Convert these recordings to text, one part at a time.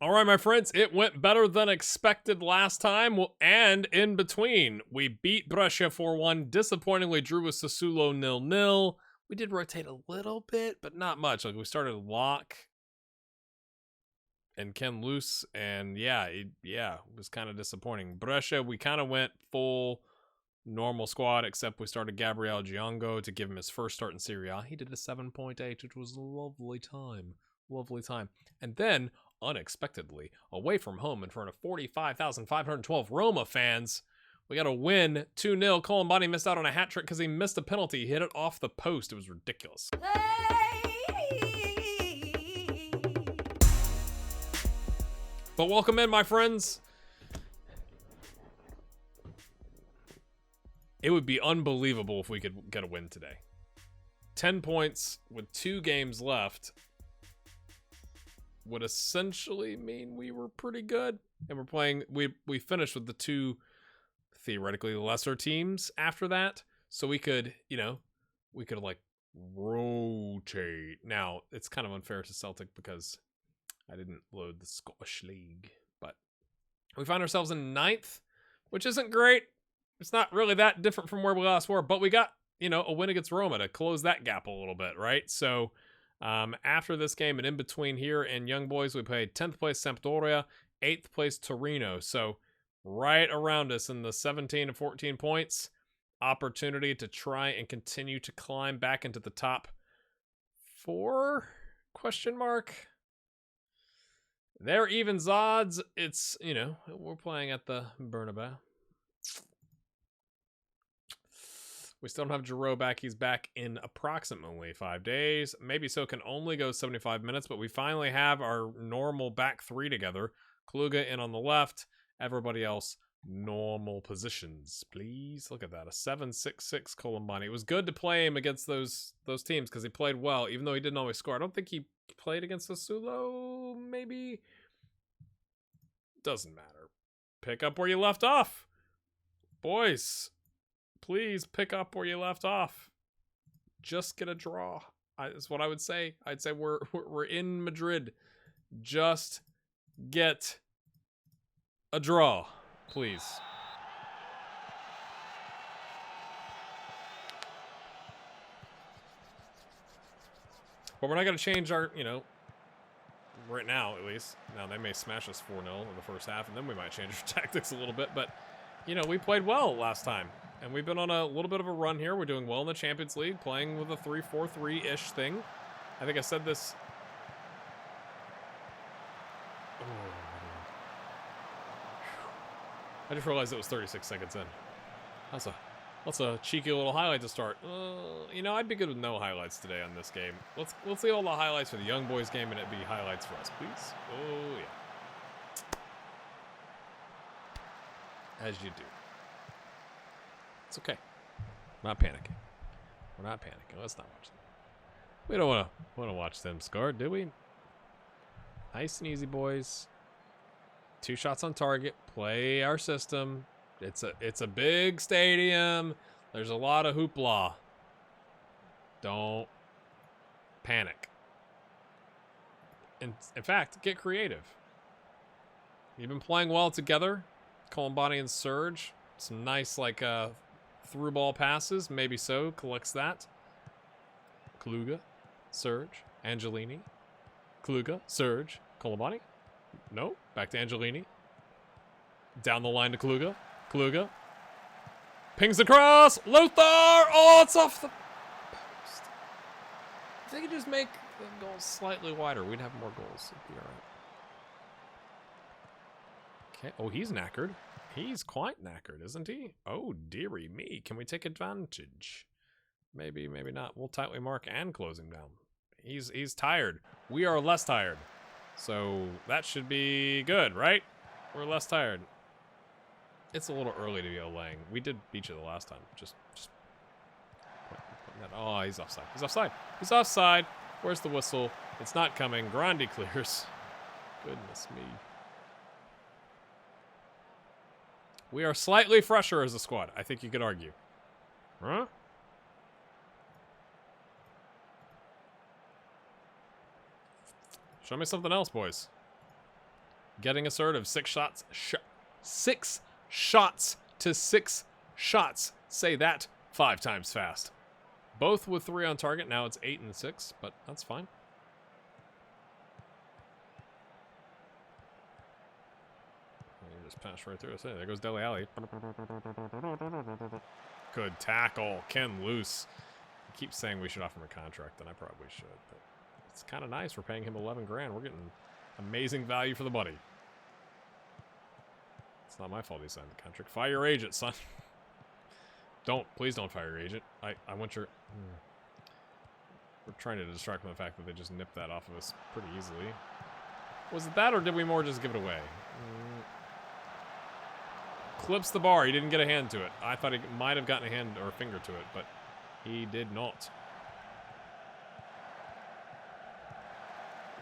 All right, my friends, it went better than expected last time, and in between, we beat Brescia 4-1, disappointingly drew with Sassuolo 0-0. We did rotate a little bit, but not much. Like, we started Locke and Ken Loose, and it was kind of disappointing. Brescia, we kind of went full normal squad, except we started Gabriele Giongo to give him his first start in Serie A. He did a 7.8, which was a lovely time. Lovely time. And then, unexpectedly, away from home in front of 45,512 Roma fans, we got a win 2-0. Colombani missed out on a hat trick because he missed a penalty. He hit it off the post. It was ridiculous. But welcome in, my friends. It would be unbelievable if we could get a win today. 10 points with 2 games left would essentially mean we were pretty good. And we're playing, we finished with the 2 theoretically lesser teams after that. So we could, like rotate. Now, it's kind of unfair to Celtic because I didn't load the Scottish League. But we find ourselves in 9th, which isn't great. It's not really that different from where we last were, but we got, a win against Roma to close that gap a little bit, right? So after this game and in between here and Young Boys, we played 10th place Sampdoria, 8th place Torino. So right around us in the 17 to 14 points, opportunity to try and continue to climb back into the top 4? Question mark. They're evens odds. It's, we're playing at the Bernabeu. We still don't have Giroud back. He's back in approximately 5 days. Maybe so can only go 75 minutes, but we finally have our normal back 3 together. Kluga in on the left. Everybody else, normal positions. Please look at that. A 7-6-6 Colombani. It was good to play him against those teams because he played well, even though he didn't always score. I don't think he played against Sassuolo, maybe. Doesn't matter. Pick up where you left off. Boys, please pick up where you left off. Just get a draw. That's what I would say. I'd say we're in Madrid. Just get a draw, please. But we're not going to change our, right now at least. Now they may smash us 4-0 in the first half, and then we might change our tactics a little bit. But, we played well last time. And we've been on a little bit of a run here. We're doing well in the Champions League, playing with a 3-4-3-ish thing. I think I said this. I just realized it was 36 seconds in. That's a cheeky little highlight to start. I'd be good with no highlights today on this game. Let's leave all the highlights for the Young Boys game and it be highlights for us, please. Oh yeah. As you do. It's okay. We're not panicking. We're not panicking. Let's not watch them. We don't want to watch them score, do we? Nice and easy, boys. 2 shots on target. Play our system. It's a big stadium. There's a lot of hoopla. Don't panic. In fact, get creative. You've been playing well together, Colombani and Serge. Some nice through ball passes, maybe so, collects that. Kluga, Serge, Angelini. Kluga, Serge, Colombani. No, back to Angelini. Down the line to Kluga. Kluga. Pings across. Lothar! Oh, it's off the post. If they could just make the goals slightly wider, we'd have more goals. It'd be all right. Okay. Oh, he's knackered. He's quite knackered, isn't he? Oh, dearie me. Can we take advantage? Maybe, maybe not. We'll tightly mark and close him down. He's tired. We are less tired. So that should be good, right? We're less tired. It's a little early to be laying. We did beat you the last time. Just putting that. Oh, he's offside. He's offside. He's offside. Where's the whistle? It's not coming. Grandi clears. Goodness me. We are slightly fresher as a squad. I think you could argue. Huh? Show me something else, boys. Getting assertive. 6 shots. 6 shots to 6 shots. Say that 5 times fast. Both with 3 on target. Now it's 8 and 6, but that's fine. You just pass right through. There goes Dele Alli. Good tackle. Ken Loose. I keep saying we should offer him a contract, and I probably should, but it's kind of nice. We're paying him 11 grand. We're getting amazing value for the money. It's not my fault he signed the contract. Fire your agent, son. Please don't fire your agent. I want your... We're trying to distract from the fact that they just nipped that off of us pretty easily. Was it that, or did we more just give it away? Clips the bar. He didn't get a hand to it. I thought he might have gotten a hand or a finger to it, but he did not.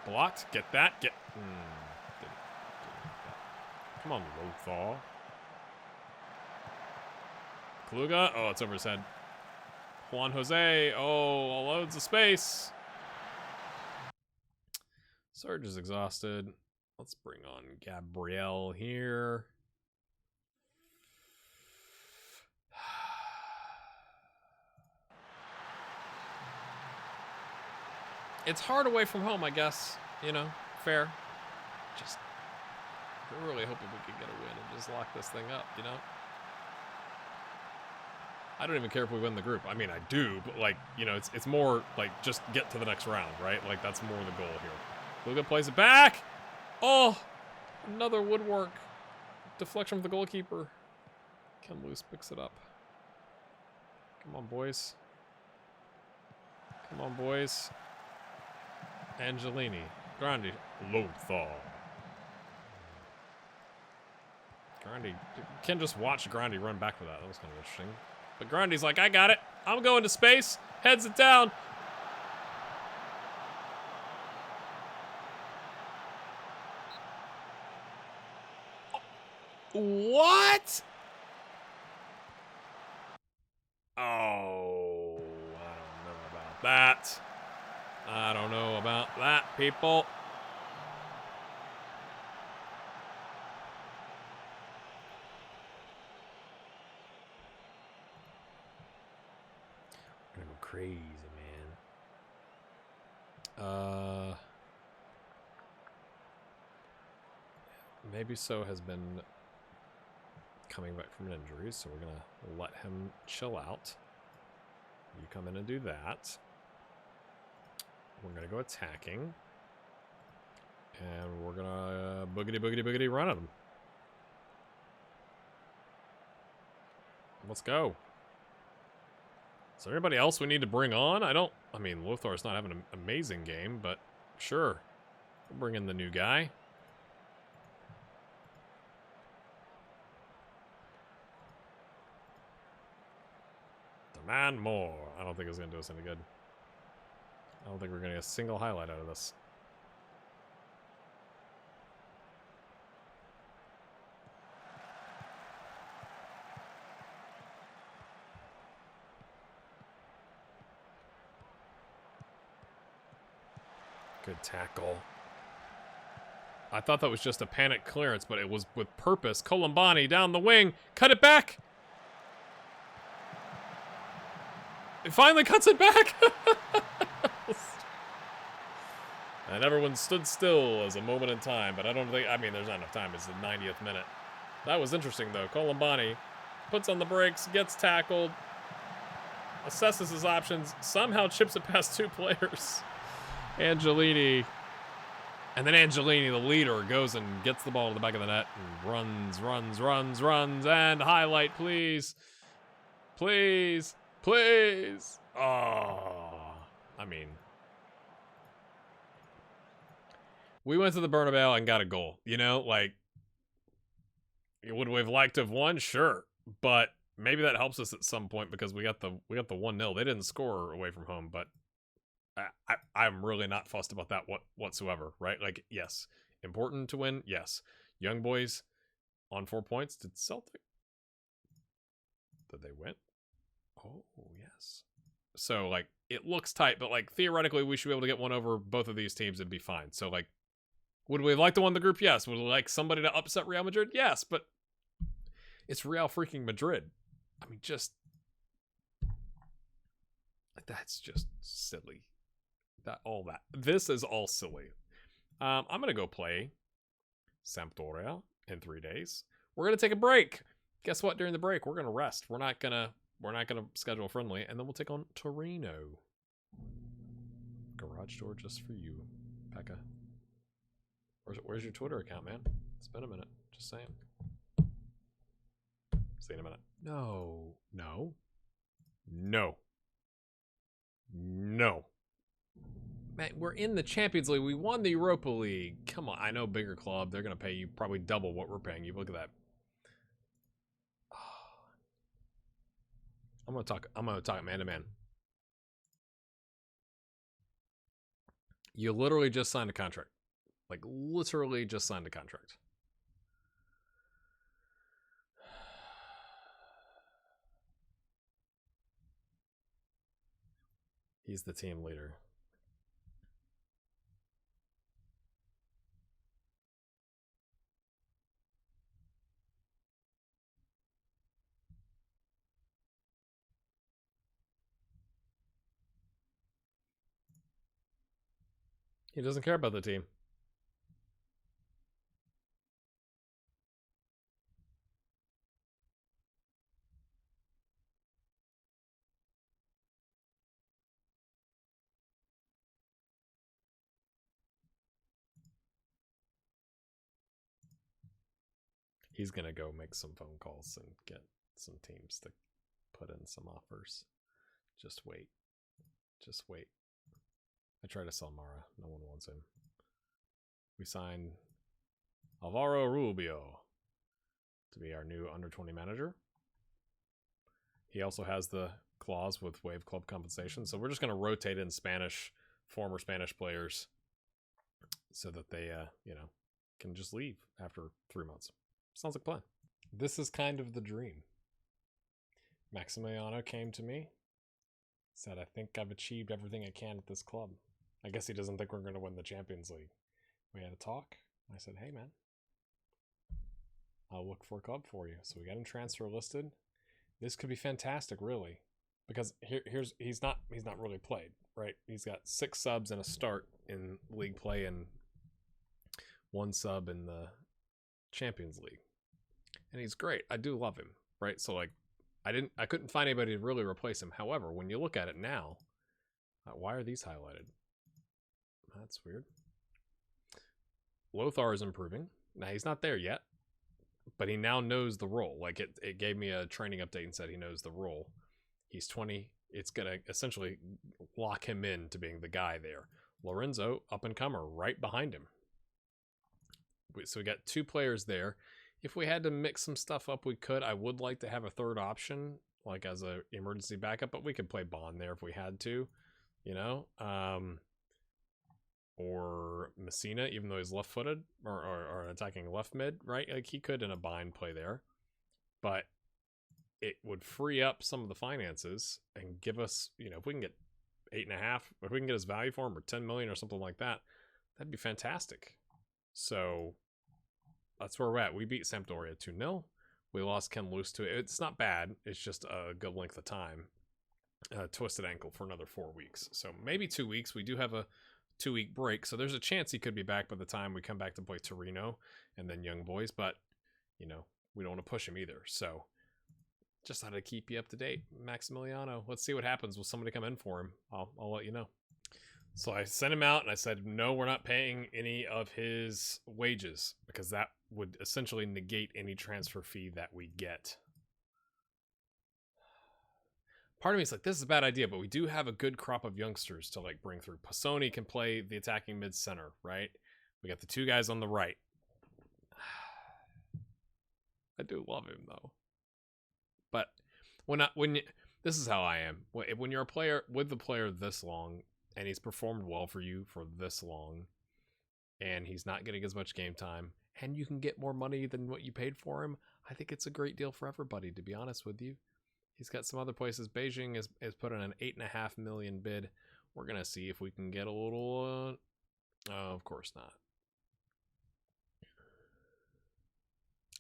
Blocked. Get that. Get... Come on, Lothar. Kaluga. Oh, it's over his head. Juan Jose. Oh, loads of space. Serge is exhausted. Let's bring on Gabriel here. It's hard away from home, I guess. You know, fair. Just really hoping we could get a win and just lock this thing up, you know? I don't even care if we win the group. I mean, I do, but, like, you know, it's more, like, just get to the next round, right? Like, that's more the goal here. Luga plays it back! Oh! Another woodwork. Deflection from the goalkeeper. Ken Loose picks it up. Come on, boys. Come on, boys. Angelini. Grandi. Lothar. Grandi. You can just watch Grandi run back for that. That was kind of interesting. But Grandi's like, I got it. I'm going to space. Heads it down. What? Oh, I don't know about that. I don't know about that, people. We're gonna go crazy, man. Maybe So has been coming back from an injury, so we're gonna let him chill out. You come in and do that. We're gonna go attacking, and we're gonna boogity run at him. Let's go. Is there anybody else we need to bring on? I mean, Lothar's not having an amazing game, but sure. We'll bring in the new guy. Demand more. I don't think it's gonna do us any good. I don't think we're getting a single highlight out of this. Good tackle. I thought that was just a panic clearance, but it was with purpose. Colombani down the wing. Cut it back. It finally cuts it back. And everyone stood still as a moment in time, but I don't think, I mean, there's not enough time. It's the 90th minute. That was interesting, though. Colombani puts on the brakes, gets tackled, assesses his options, somehow chips it past 2 players. Angelini. And then Angelini, the leader, goes and gets the ball to the back of the net and runs, and highlight, please. Please. Please. Oh, I mean, we went to the Bernabeu and got a goal, you know, like, would we have liked to have won? Sure. But maybe that helps us at some point because we got the 1-0. They didn't score away from home, but I'm really not fussed about that whatsoever, right? Like, yes, important to win. Yes. Young boys on 4 points. Did they win? Oh, yes. So, like, it looks tight, but, like, theoretically, we should be able to get one over both of these teams and be fine. So, like, Would we have liked to win the group? Yes. Would we like somebody to upset Real Madrid? Yes, but it's Real freaking Madrid. I mean, just that's just silly. This is all silly. I'm gonna go play Sampdoria in 3 days. We're gonna take a break. Guess what? During the break, we're gonna rest. We're not gonna schedule a friendly, and then we'll take on Torino. Garage door just for you, Becca. Where's your Twitter account, man? It's been a minute. Just saying. See you in a minute. No. Man, we're in the Champions League. We won the Europa League. Come on. I know, bigger club. They're going to pay you probably double what we're paying you. Look at that. I'm going to talk man to man. You literally just signed a contract. Like, literally just signed a contract. He's the team leader. He doesn't care about the team. He's going to go make some phone calls and get some teams to put in some offers. Just wait. Just wait. I tried to sell Mara. No one wants him. We signed Alvaro Rubio to be our new under-20 manager. He also has the clause with Wave Club compensation. So we're just going to rotate in former Spanish players so that they, can just leave after 3 months. Sounds like a plan. This is kind of the dream. Maximiliano came to me, said, I think I've achieved everything I can at this club. I guess he doesn't think we're going to win the Champions League. We had a talk. I said, hey, man, I'll look for a club for you. So we got him transfer listed. This could be fantastic, really, because he's not really played, right? He's got 6 subs and a start in league play and 1 sub in the Champions League. And he's great. I do love him, right? So like I couldn't find anybody to really replace him. However, when you look at it now, why are these highlighted? That's weird. Lothar is improving. Now he's not there yet, but he now knows the role. Like it gave me a training update and said he knows the role. He's 20. It's going to essentially lock him in to being the guy there. Lorenzo, up and comer, right behind him. So we got 2 players there. If we had to mix some stuff up, we could. I would like to have a third option, like as an emergency backup, but we could play Bond there if we had to, or Messina, even though he's left-footed or attacking left mid, right? Like he could in a bind play there, but it would free up some of the finances and give us, if we can get 8.5, if we can get his value for him or 10 million or something like that, that'd be fantastic. So that's where we're at. We beat Sampdoria 2-0. We lost Ken Loose to it. It's not bad. It's just a good length of time. Twisted ankle for another 4 weeks. So maybe 2 weeks. We do have a 2-week break. So there's a chance he could be back by the time we come back to play Torino and then Young Boys. But, we don't want to push him either. So just thought I'd keep you up to date. Maximiliano, let's see what happens. Will somebody come in for him? I'll let you know. So I sent him out and I said, no, we're not paying any of his wages because that would essentially negate any transfer fee that we get. Part of me is like, this is a bad idea, but we do have a good crop of youngsters to like bring through. Passoni can play the attacking mid center, right? We got the 2 guys on the right. I do love him though. But this is how I am. When you're a player with the player this long, and he's performed well for you for this long, and he's not getting as much game time, and you can get more money than what you paid for him, I think it's a great deal for everybody, to be honest with you. He's got some other places. Beijing has put in an 8.5 million bid. We're going to see if we can get a little... of course not.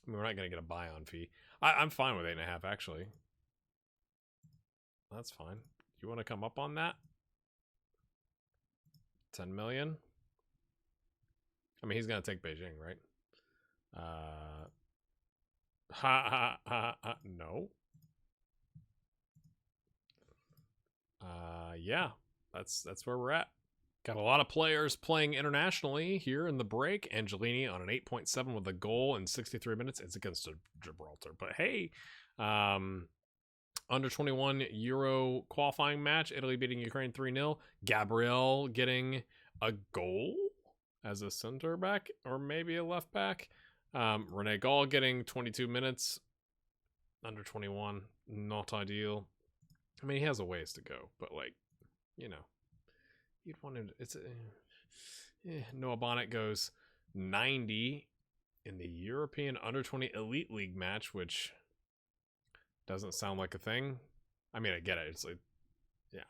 I mean, we're not going to get a buy-on fee. I'm fine with 8.5, actually. That's fine. You want to come up on that? 10 million? I mean, he's going to take Beijing, right? No. Yeah, that's where we're at. Got a lot of players playing internationally here in the break. Angelini on an 8.7 with a goal in 63 minutes. It's against Gibraltar. But hey, under 21 Euro qualifying match. Italy beating Ukraine 3-0. Gabriel getting a goal as a center back or maybe a left back. Rene Gall getting 22 minutes. Under 21. Not ideal. I mean, he has a ways to go. But, like, you know. You'd want to. It's Noah Bonnet goes 90 in the European Under-20 Elite League match, which doesn't sound like a thing. I mean, I get it. It's like, yeah.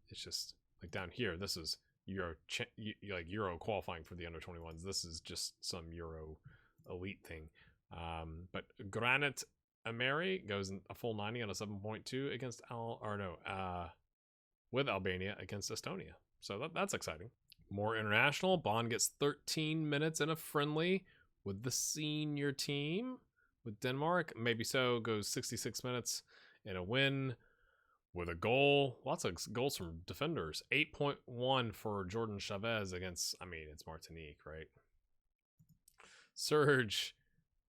It's just like down here. This is Euro qualifying for the Under-21s. This is just some Euro Elite thing. But Granit Ameri goes a full 90 on a 7.2 against with Albania against Estonia. So that's exciting. More international. Bond gets 13 minutes in a friendly with the senior team with Denmark. Maybe so goes 66 minutes in a win with a goal. Lots of goals from defenders. 8.1 for Jordan Chavez against, I mean, it's Martinique, right? Serge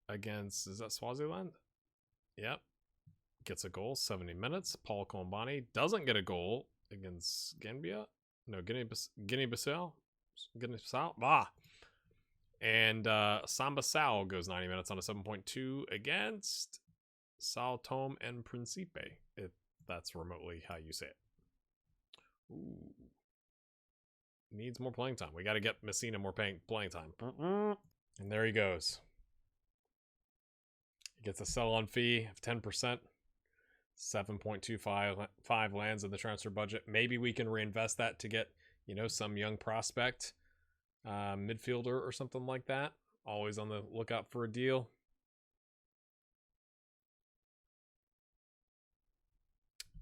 against, is that Swaziland? Yep. Gets a goal, 70 minutes. Paul Kolombani doesn't get a goal against Guinea-Bissau. And Samba Sao goes 90 minutes on a 7.2 against Sao Tome and Principe, if that's remotely how you say it. Ooh. Needs more playing time. We got to get Messina more playing time. And there he goes. He gets a sell-on fee of 10%. 7.25 lands in the transfer budget. Maybe we can reinvest that to get, some young prospect, midfielder or something like that. Always on the lookout for a deal.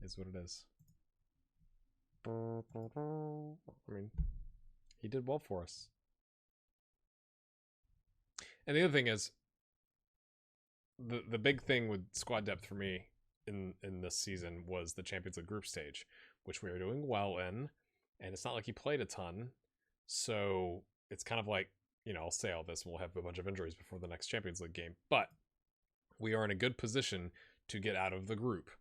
Is what it is. I mean, he did well for us. And the other thing is, the big thing with squad depth for me in this season was the Champions League group stage, which we are doing well in, and it's not like he played a ton, so it's kind of like, I'll say all this and we'll have a bunch of injuries before the next Champions League game, but we are in a good position to get out of the group.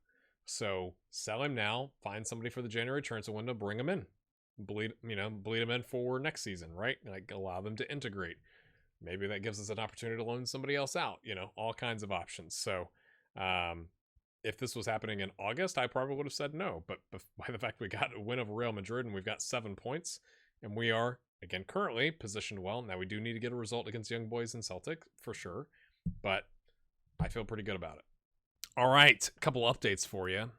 So sell him now, find somebody for the January transfer window, bring him in, bleed him in for next season, right? Like, allow them to integrate. Maybe that gives us an opportunity to loan somebody else out, all kinds of options. So, if this was happening in August, I probably would have said no. But by the fact we got a win over Real Madrid and we've got 7 points, and we are, again, currently positioned well. Now, we do need to get a result against Young Boys and Celtic, for sure. But I feel pretty good about it. All right, a couple updates for you.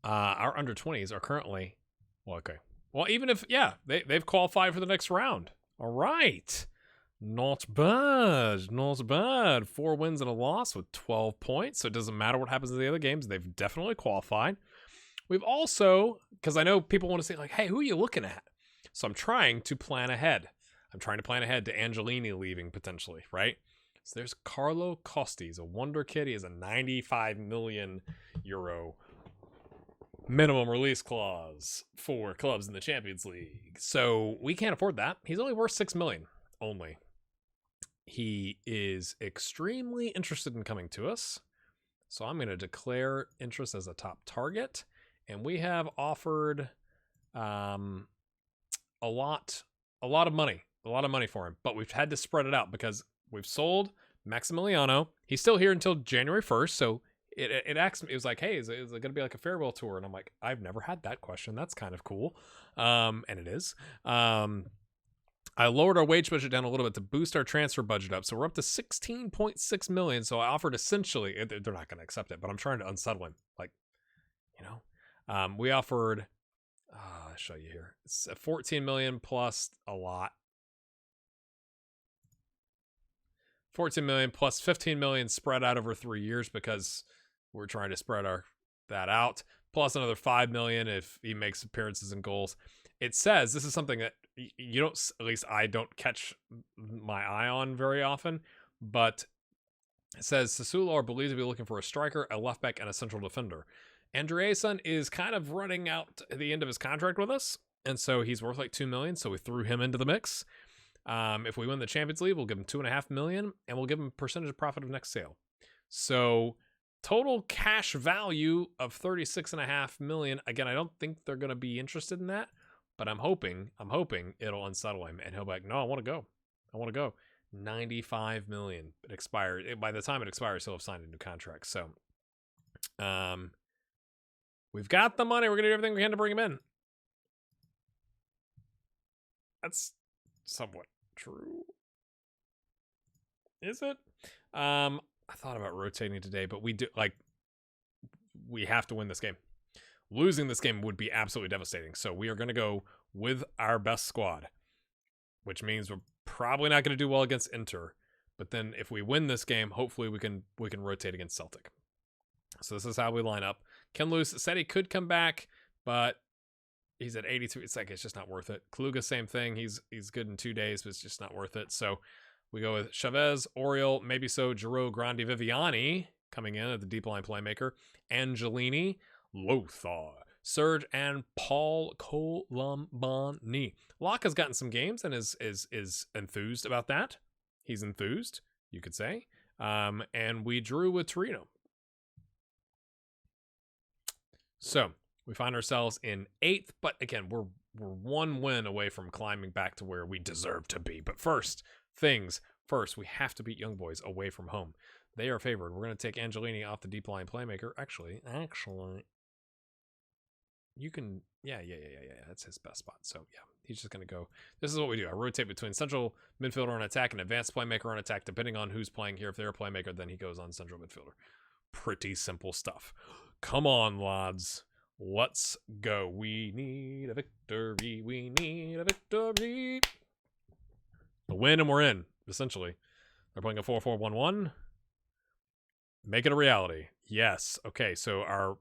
Our under-20s are currently, even if, they've qualified for the next round. All right. Not bad. 4 wins and a loss with 12 points. So it doesn't matter what happens in the other games. They've definitely qualified. We've also, because I know people want to say, like, hey, who are you looking at? So I'm trying to plan ahead. I'm trying to plan ahead to Angelini leaving potentially, right? So there's Carlo Costi. He's a wonder kid. He has a 95 million euro minimum release clause for clubs in the Champions League. So we can't afford that. He's only worth 6 million only. He is extremely interested in coming to us. So I'm going to declare interest as a top target. And we have offered a lot of money for him. But we've had to spread it out because we've sold Maximiliano. He's still here until January 1st. So it asked me, it was like, hey, is it going to be like a farewell tour? And I'm like, I've never had that question. That's kind of cool. And it is. I lowered our wage budget down a little bit to boost our transfer budget up. So we're up to 16.6 million. So I offered essentially, they're not going to accept it, but I'm trying to unsettle him. Like, we offered, I'll show you here. It's 14 million plus a lot. 14 million plus 15 million spread out over 3 years because we're trying to spread that out, plus another 5 million if he makes appearances and goals. It says this is something that you don't, at least I don't catch my eye on very often, but it says Sassuolo are believed to be looking for a striker, a left back, and a central defender. Andreasen is kind of running out at the end of his contract with us, and so he's worth like 2 million, so we threw him into the mix. If we win the Champions League, we'll give him 2.5 million, and we'll give him a percentage of profit of next sale. So total cash value of 36.5 million. Again, I don't think they're going to be interested in that, but I'm hoping it'll unsettle him, and he'll be like, no, I want to go. 95 million. It expired. By the time it expires, he'll have signed a new contract. So, we've got the money. We're going to do everything we can to bring him in. That's somewhat true. Is it? I thought about rotating today, but we have to win this game. Losing this game would be absolutely devastating. So we are going to go with our best squad, which means we're probably not going to do well against Inter. But then if we win this game, hopefully we can rotate against Celtic. So this is how we line up. Ken Lewis said he could come back, but he's at 83. It's just not worth it. Kluga, same thing. He's good in 2 days, but it's just not worth it. So we go with Chavez, Oriol, maybe so, Giroud, Grandi, Viviani coming in at the deep line playmaker, Angelini, Lothar, Serge, and Paul Colombani. Locke has gotten some games and is enthused about that. He's enthused, you could say. And we drew with Torino. So we find ourselves in 8th, but again, we're 1 win away from climbing back to where we deserve to be. But first, we have to beat Young Boys away from home. They are favored. We're going to take Angelini off the deep line playmaker. Actually, you can, yeah. That's his best spot. So yeah, he's just going to go. This is what we do. I rotate between central midfielder on attack and advanced playmaker on attack, depending on who's playing here. If they're a playmaker, then he goes on central midfielder. Pretty simple stuff. Come on, lads. Let's go. We need a victory. We need a victory. A win and we're in, essentially. They're playing a 4-4-1-1. Make it a reality. Yes. Okay, so our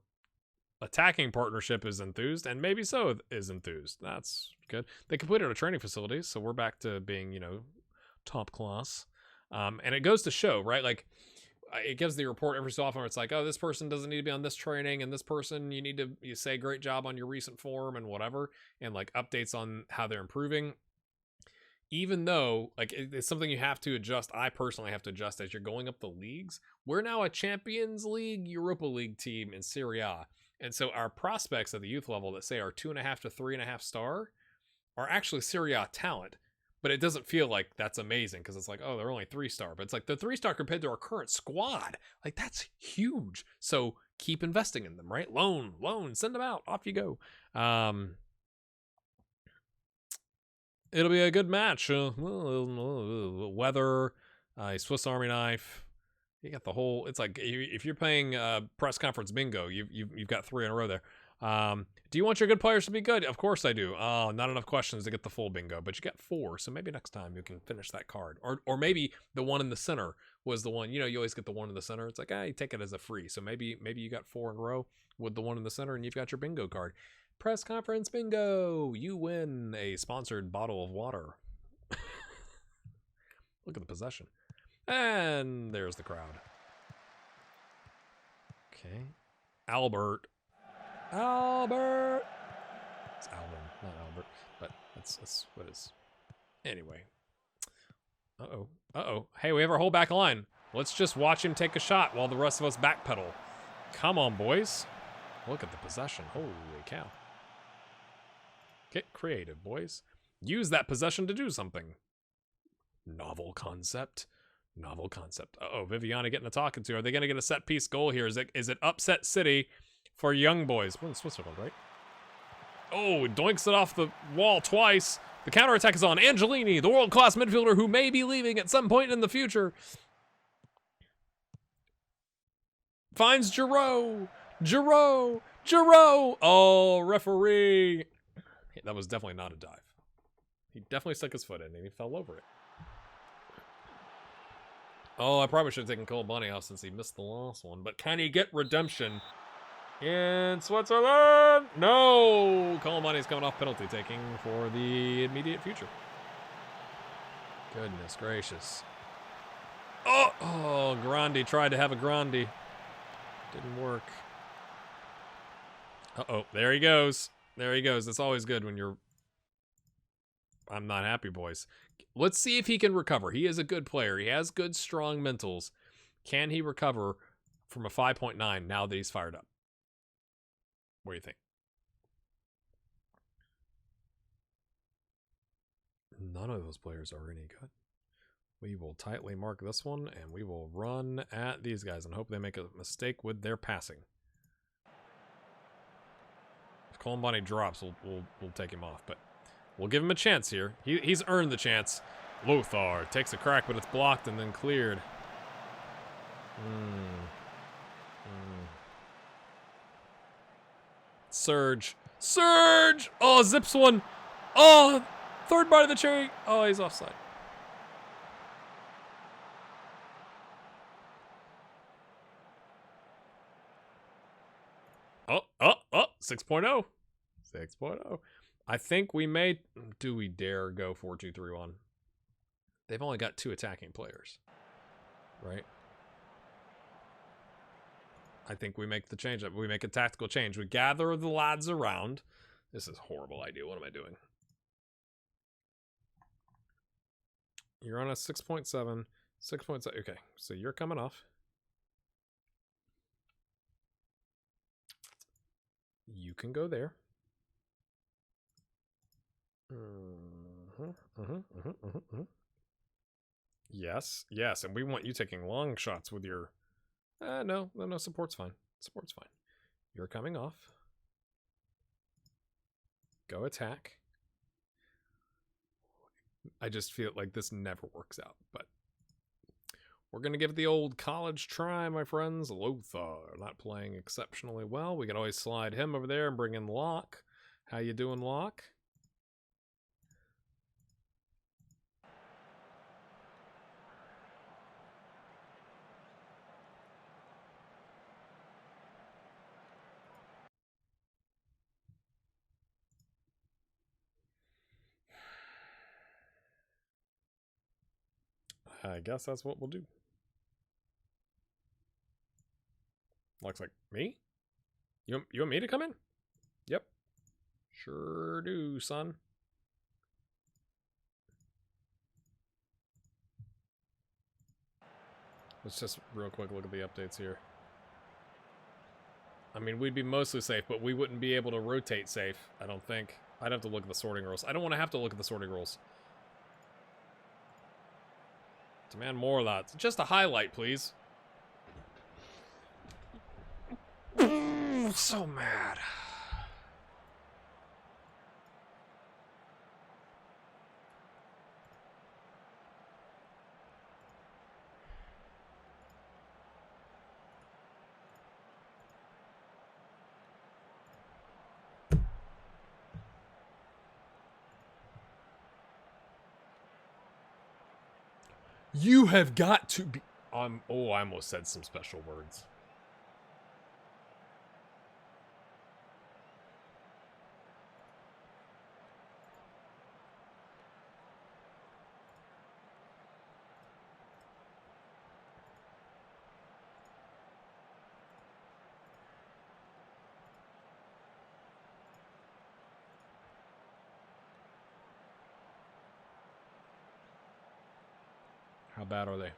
attacking partnership is enthused, and maybe so is enthused. That's good. They completed our training facilities, so we're back to being, top class. And it goes to show, right? Like, it gives the report every so often where it's like, oh, this person doesn't need to be on this training, and this person, you say great job on your recent form and whatever, and like updates on how they're improving. Even though, like, it's something you have to adjust. I personally have to adjust as you're going up the leagues. We're now a Champions League, Europa League team in Serie A. And so our prospects at the youth level that say are 2.5 to 3.5 star are actually Serie A talent. But it doesn't feel like that's amazing because it's like, oh, they're only 3-star. But it's like the 3-star compared to our current squad. Like, that's huge. So keep investing in them, right? Loan, send them out. Off you go. It'll be a good match. Weather, Swiss Army knife. You got the whole. It's like if you're playing press conference bingo, you've got 3 in a row there. Do you want your good players to be good? Of course I do. Oh, not enough questions to get the full bingo, but you got 4, so maybe next time you can finish that card. Or maybe the one in the center was the one. You always get the one in the center. It's like, you take it as a free. So maybe you got 4 in a row with the one in the center, and you've got your bingo card. Press conference bingo. You win a sponsored bottle of water. Look at the possession. And there's the crowd. Okay. Albert. It's Alvin, not Albert, but that's what it is. Anyway. Uh-oh. Hey, we have our whole back line. Let's just watch him take a shot while the rest of us backpedal. Come on, boys. Look at the possession. Holy cow. Get creative, boys. Use that possession to do something. Novel concept. Uh-oh, Viviani getting a talking to. Are they going to get a set-piece goal here? Is it upset city for Young Boys? We're in Switzerland, right? Oh, doinks it off the wall twice. The counterattack is on. Angelini, the world-class midfielder who may be leaving at some point in the future. Finds Giroud. Oh, referee. That was definitely not a dive. He definitely stuck his foot in and he fell over it. Oh, I probably should have taken Cole Bunny off since he missed the last one. But can he get redemption in Switzerland? No! Cole Bunny's coming off penalty taking for the immediate future. Goodness gracious. Oh, Grandi tried to have a Grandi. Didn't work. Uh-oh, there he goes. There he goes. That's always good when you're... I'm not happy, boys. Let's see if he can recover. He is a good player. He has good, strong mentals. Can he recover from a 5.9 now that he's fired up? What do you think? None of those players are any good. We will tightly mark this one, and we will run at these guys and hope they make a mistake with their passing. If Columbani drops, we'll take him off, but we'll give him a chance here. He's earned the chance. Lothar takes a crack, but it's blocked and then cleared. Surge. Surge! Oh, zips one. Oh, third bite of the cherry. Oh, he's offside. Oh, 6.0. 6.0. I think we may... Do we dare go 4-2-3-1? They've only got 2 attacking players. Right? I think we make the change. We make a tactical change. We gather the lads around. This is a horrible idea. What am I doing? You're on a 6.7. 6.7. Okay, so you're coming off. You can go there. Yes, yes, and we want you taking long shots with your... no, support's fine. Support's fine. You're coming off. Go attack. I just feel like this never works out, but we're going to give it the old college try, my friends. Lothar not playing exceptionally well. We can always slide him over there and bring in Locke. How you doing, Locke? I guess that's what we'll do. Looks like me? You want me to come in? Yep. Sure do, son. Let's just real quick look at the updates here. I mean, we'd be mostly safe, but we wouldn't be able to rotate safe, I don't think. I'd have to look at the sorting rules. I don't want to have to look at the sorting rules. Demand more of that. Just a highlight, please. So mad. You have got to be... oh, I almost said some special words. How bad are they?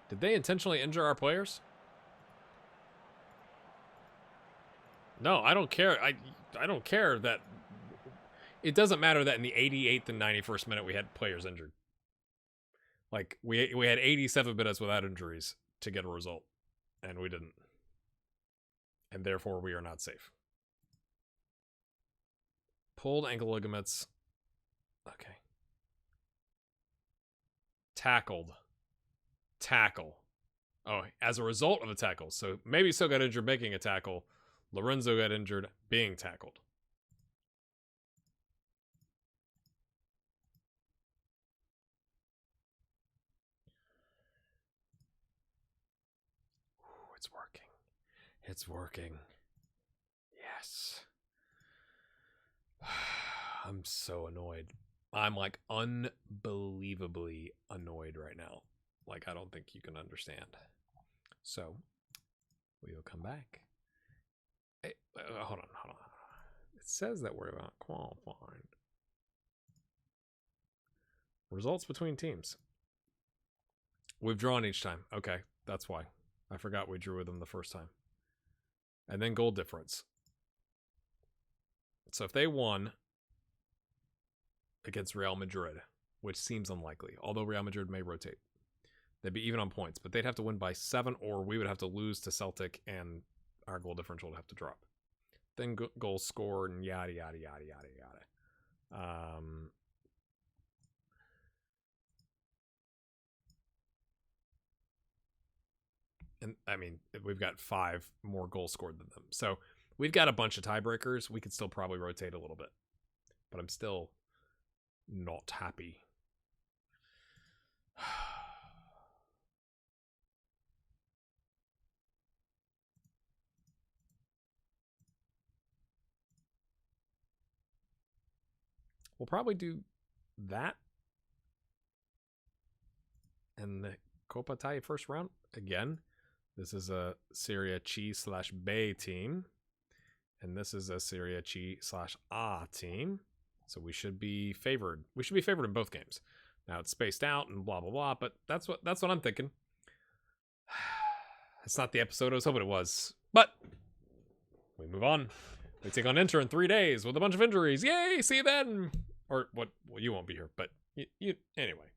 Did they intentionally injure our players? No, I don't care. I don't care that... It doesn't matter that in the 88th and 91st minute we had players injured. Like, we had 87 minutes without injuries to get a result. And we didn't. And therefore we are not safe. Pulled ankle ligaments. Okay. Tackled. Tackle. Oh, as a result of a tackle. So maybe still got injured making a tackle. Lorenzo got injured being tackled. it's working. It's working. Yes. I'm so annoyed. I'm like unbelievably annoyed right now. Like, I don't think you can understand. So, we will come back. Hey, hold on. It says that we're not qualified. Results between teams. We've drawn each time. Okay, that's why. I forgot we drew with them the first time. And then goal difference. So if they won against Real Madrid, which seems unlikely, although Real Madrid may rotate, they'd be even on points, but they'd have to win by 7, or we would have to lose to Celtic and our goal differential would have to drop. Then goals scored and yada, yada, yada, yada, yada. And I mean, we've got 5 more goals scored than them. So we've got a bunch of tiebreakers. We could still probably rotate a little bit, but I'm still not happy. We'll probably do that. And the Coppa Italia first round again. This is a Serie C/B team. And this is a Serie C/A team. So we should be favored. We should be favored in both games. Now it's spaced out and blah blah blah, but that's what I'm thinking. It's not the episode I was hoping it was. But we move on. We take on Inter in 3 days with a bunch of injuries. Yay! See you then. Or what? Well, you won't be here, but you anyway.